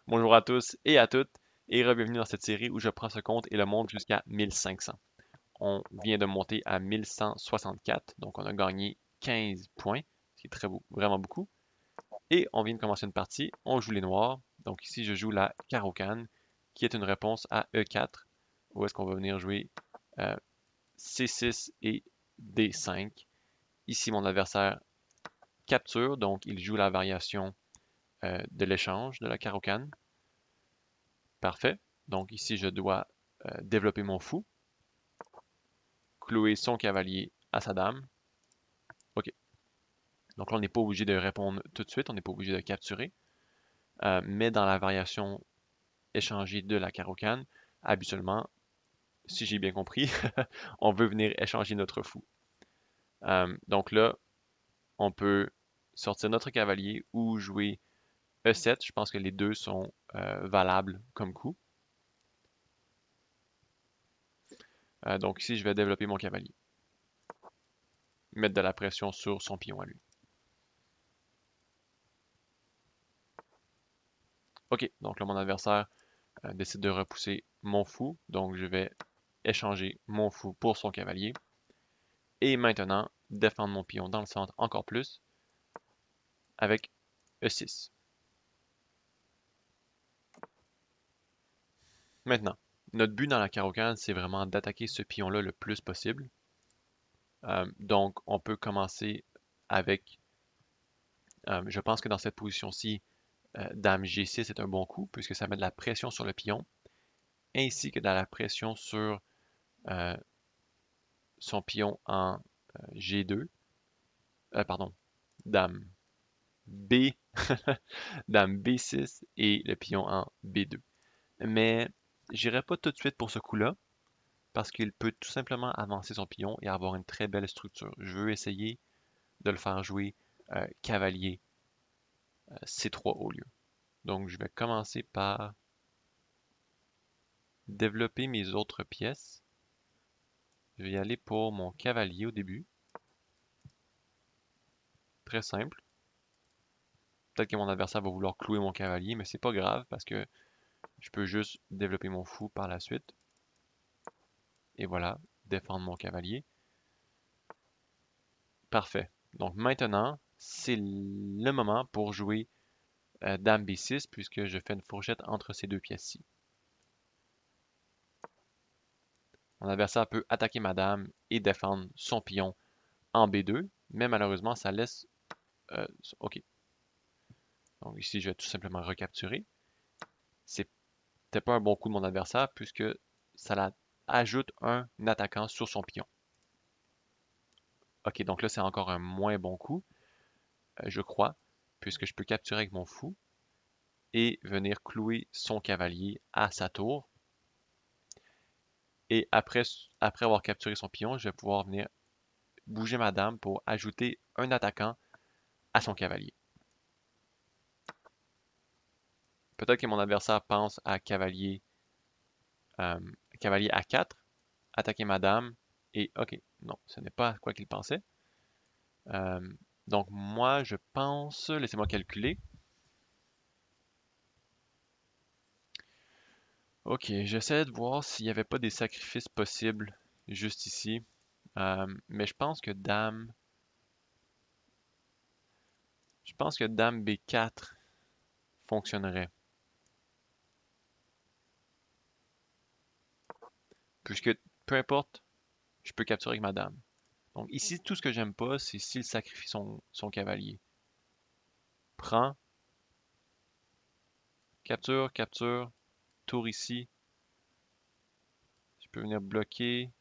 Bonjour à tous et à toutes et bienvenue dans cette série où je prends ce compte et le monte jusqu'à 1500. On vient de monter à 1164, donc on a gagné 15 points, ce qui est très beau, vraiment beaucoup. Et on vient de commencer une partie, on joue les noirs, donc ici je joue la carocane, qui est une réponse à E4, où est-ce qu'on va venir jouer euh, C6 et D5. Ici mon adversaire capture, donc il joue la variation de l'échange de la carocane. Parfait. Donc ici, je dois développer mon fou, clouer son cavalier à sa dame. OK. Donc là, on n'est pas obligé de répondre tout de suite, on n'est pas obligé de capturer. Mais dans la variation échangée de la carocane, habituellement, si j'ai bien compris, on veut venir échanger notre fou. Donc là, on peut sortir notre cavalier ou jouer E7. Je pense que les deux sont valables comme coup. Donc ici, je vais développer mon cavalier. Mettre de la pression sur son pion à lui. OK, donc là, mon adversaire décide de repousser mon fou, donc je vais échanger mon fou pour son cavalier. Et maintenant, défendre mon pion dans le centre encore plus avec E6. Maintenant, notre but dans la carocane, c'est vraiment d'attaquer ce pion-là le plus possible. Donc, on peut commencer avec, je pense que dans cette position-ci, Dame G6 est un bon coup, puisque ça met de la pression sur le pion, ainsi que de la pression sur euh, son pion en G2. Pardon, Dame B, Dame B6 et le pion en B2. Mais j'irai pas tout de suite pour ce coup-là, parce qu'il peut tout simplement avancer son pion et avoir une très belle structure. Je veux essayer de le faire jouer cavalier C3 au lieu. Donc je vais commencer par développer mes autres pièces. Je vais y aller pour mon cavalier au début. Très simple. Peut-être que mon adversaire va vouloir clouer mon cavalier, mais c'est pas grave parce que je peux juste développer mon fou par la suite. Et voilà, défendre mon cavalier. Parfait. Donc maintenant, c'est le moment pour jouer Dame B6 puisque je fais une fourchette entre ces deux pièces-ci. Mon adversaire peut attaquer ma dame et défendre son pion en B2, mais malheureusement, ça laisse... OK. Donc ici, je vais tout simplement recapturer. C'était pas un bon coup de mon adversaire puisque ça ajoute un attaquant sur son pion. OK, donc là, c'est encore un moins bon coup, je crois, puisque je peux capturer avec mon fou et venir clouer son cavalier à sa tour. Et après avoir capturé son pion, je vais pouvoir venir bouger ma dame pour ajouter un attaquant à son cavalier. Peut-être que mon adversaire pense à euh, cavalier A4, attaquer ma dame, et ok, non, ce n'est pas à quoi qu'il pensait. Euh, donc moi, je pense, laissez-moi calculer. Ok, j'essaie de voir s'il n'y avait pas des sacrifices possibles juste ici. Mais je pense que Dame B4 fonctionnerait. Puisque peu importe, je peux capturer avec ma dame. Donc ici, tout ce que j'aime pas, c'est s'il sacrifie son cavalier. Prends, capture, capture, tour ici. Je peux venir bloquer.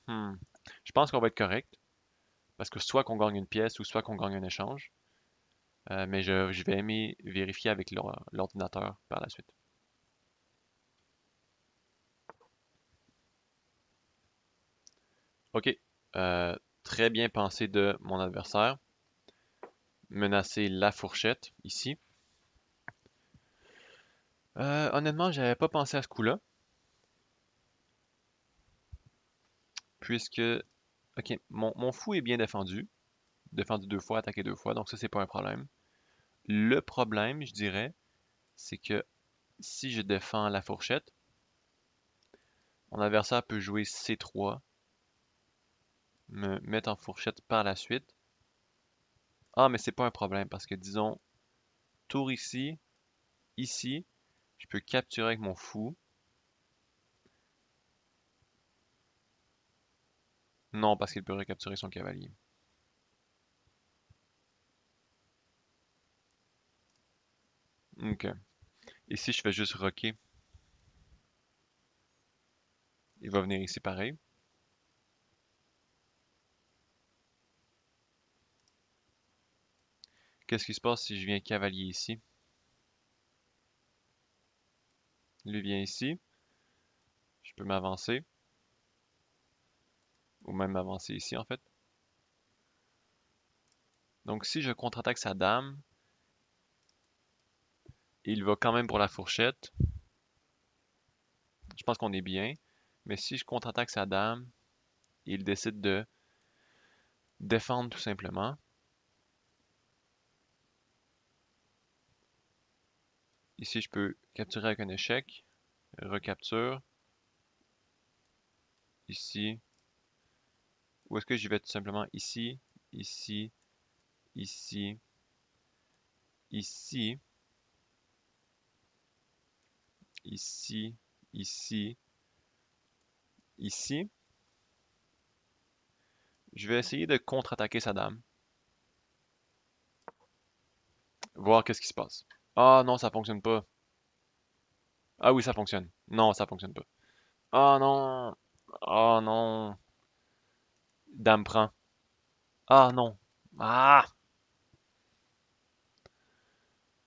Hmm. Je pense qu'on va être correct. Parce que soit qu'on gagne une pièce ou soit qu'on gagne un échange. Mais je vais aimer vérifier avec l'ordinateur par la suite. OK. Euh, Très bien pensé de mon adversaire. Menacer la fourchette ici. Honnêtement, j'avais pas pensé à ce coup-là. Puisque, OK, mon fou est bien défendu. Défendu deux fois, attaqué deux fois, donc ça, c'est pas un problème. Le problème, je dirais, c'est que si je défends la fourchette, mon adversaire peut jouer C3, me mettre en fourchette par la suite. Ah, mais c'est pas un problème parce que disons, tour ici, ici, je peux capturer avec mon fou. Non, parce qu'il peut recapturer son cavalier. Ok. Ici, je fais juste roquer. Il va venir ici pareil. Qu'est-ce qui se passe si je viens cavalier ici? Lui vient ici. Je peux m'avancer. Ou même m'avancer ici, en fait. Donc, si je contre-attaque sa dame, il va quand même pour la fourchette. Je pense qu'on est bien. Mais si je contre-attaque sa dame, il décide de défendre tout simplement. Ici, je peux capturer avec un échec. Recapture. Ici. Ou est-ce que j'y vais tout simplement ici, ici, ici, ici, ici, ici, ici. Je vais essayer de contre-attaquer sa dame. Voir qu'est-ce qui se passe. Ah non, ça fonctionne pas. Ah oui, ça fonctionne. Non, ça fonctionne pas. Ah non. Ah non. Dame prend. Ah non. Ah.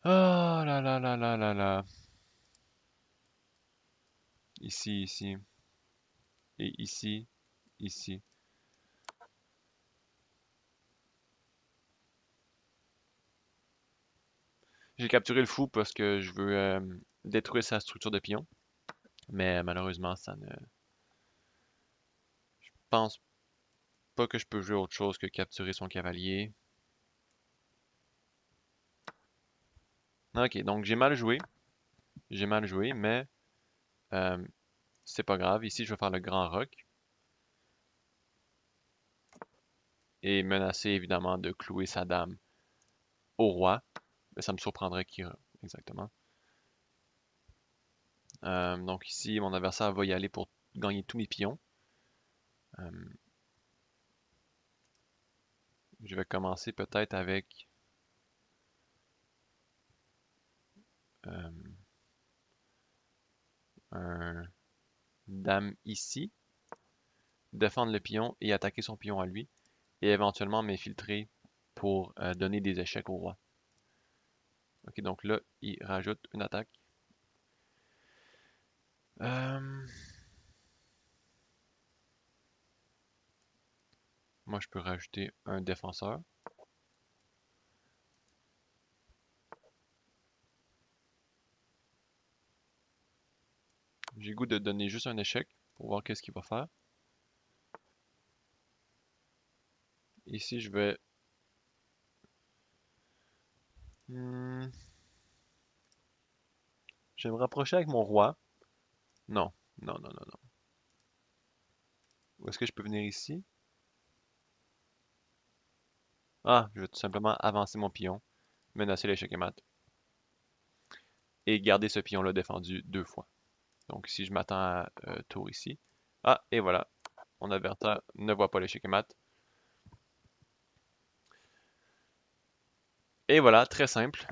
Ah là là là là là là. Ici, ici. Et ici, ici. J'ai capturé le fou parce que je veux détruire sa structure de pion. Mais malheureusement, ça ne... Je pense pas que je peux jouer autre chose que capturer son cavalier. Ok, donc j'ai mal joué. J'ai mal joué, mais euh, c'est pas grave. Ici, je vais faire le grand roc. Et menacer évidemment de clouer sa dame au roi. Mais ça me surprendrait qu'il... Exactement. Donc ici, mon adversaire va y aller pour gagner tous mes pions. Euh, je vais commencer peut-être avec euh, un dame ici. Défendre le pion et attaquer son pion à lui. Et éventuellement m'infiltrer pour donner des échecs au roi. Ok, donc là, il rajoute une attaque. Euh, Moi, je peux rajouter un défenseur. J'ai le goût de donner juste un échec pour voir qu'est-ce qu'il va faire. Ici, je vais... Hmm, je vais me rapprocher avec mon roi. Non, non, non, non, non. Ou est-ce que je peux venir ici? Ah, je vais tout simplement avancer mon pion, menacer l'échec et mat, et garder ce pion-là défendu deux fois. Donc si je m'attends à tour ici. Ah, et voilà. Mon adversaire ne voit pas l'échec et mat. Et voilà, très simple.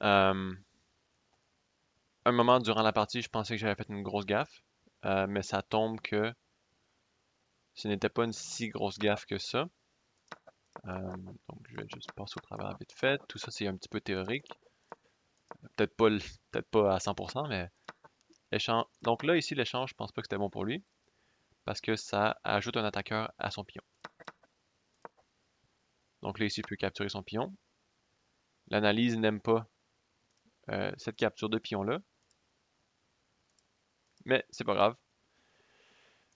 Euh, un moment durant la partie, je pensais que j'avais fait une grosse gaffe, mais ça tombe que ce n'était pas une si grosse gaffe que ça. Donc je vais juste passer au travers vite fait. Tout ça, c'est un petit peu théorique. Peut-être pas à 100%, mais échange. Donc là, ici, l'échange, je pense pas que c'était bon pour lui, parce que ça ajoute un attaqueur à son pion. Donc là, ici, il peut capturer son pion. L'analyse n'aime pas cette capture de pion-là, mais c'est pas grave.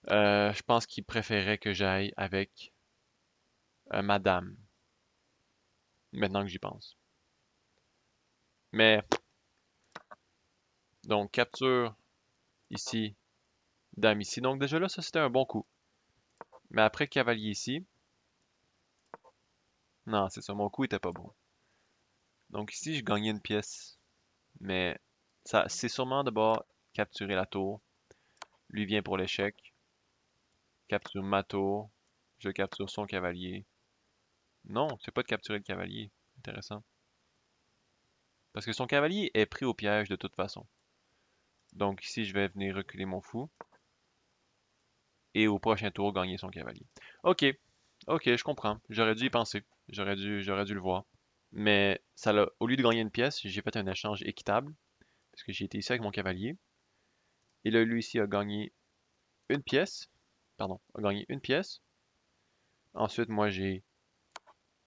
Je pense qu'il préférait que j'aille avec Madame, maintenant que j'y pense. Mais, donc, capture ici, dame ici. Donc, déjà là, ça, c'était un bon coup. Mais après, cavalier ici. Non, c'est ça, mon coup était pas bon. Donc, ici, je gagnais une pièce. Mais, ça, c'est sûrement d'abord capturer la tour. Lui vient pour l'échec. Capture ma tour. Je capture son cavalier. Non, c'est pas de capturer le cavalier. Intéressant. Parce que son cavalier est pris au piège de toute façon. Donc ici, je vais venir reculer mon fou. Et au prochain tour, gagner son cavalier. Ok, ok, je comprends. J'aurais dû y penser. J'aurais dû le voir. Mais ça l'a, au lieu de gagner une pièce, j'ai fait un échange équitable. Parce que j'ai été ici avec mon cavalier. Et là, lui ici a gagné une pièce. Pardon, a gagné une pièce. Ensuite, moi, j'ai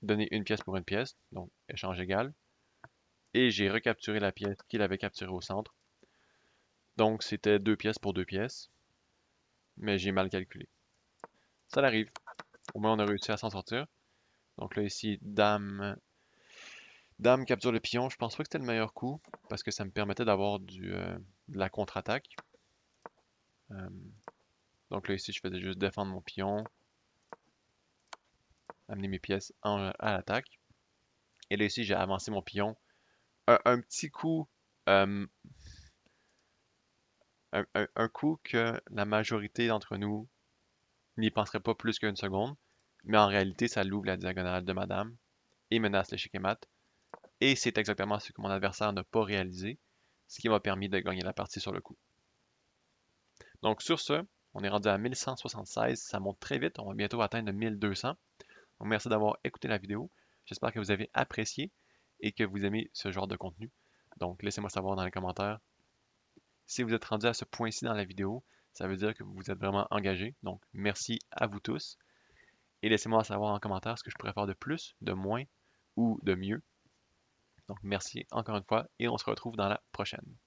donné une pièce pour une pièce. Donc, échange égal. Et j'ai recapturé la pièce qu'il avait capturée au centre. Donc, c'était deux pièces pour deux pièces. Mais j'ai mal calculé. Ça l'arrive. Au moins, on a réussi à s'en sortir. Donc là, ici, dame capture le pion. Je pense pas que c'était le meilleur coup parce que ça me permettait d'avoir de la contre-attaque. Euh, donc là, ici, je faisais juste défendre mon pion, amener mes pièces à l'attaque. Et là, ici, j'ai avancé mon pion. Un petit coup, euh, un coup que la majorité d'entre nous n'y penserait pas plus qu'une seconde. Mais en réalité, ça l'ouvre la diagonale de madame et menace l'échec et mat. Et c'est exactement ce que mon adversaire n'a pas réalisé, ce qui m'a permis de gagner la partie sur le coup. Donc sur ce, on est rendu à 1176, ça monte très vite, on va bientôt atteindre 1200. Donc merci d'avoir écouté la vidéo, j'espère que vous avez apprécié et que vous aimez ce genre de contenu. Donc laissez-moi savoir dans les commentaires. Si vous êtes rendu à ce point-ci dans la vidéo, ça veut dire que vous êtes vraiment engagé. Donc merci à vous tous et laissez-moi savoir en commentaire ce que je pourrais faire de plus, de moins ou de mieux. Donc merci encore une fois et on se retrouve dans la prochaine.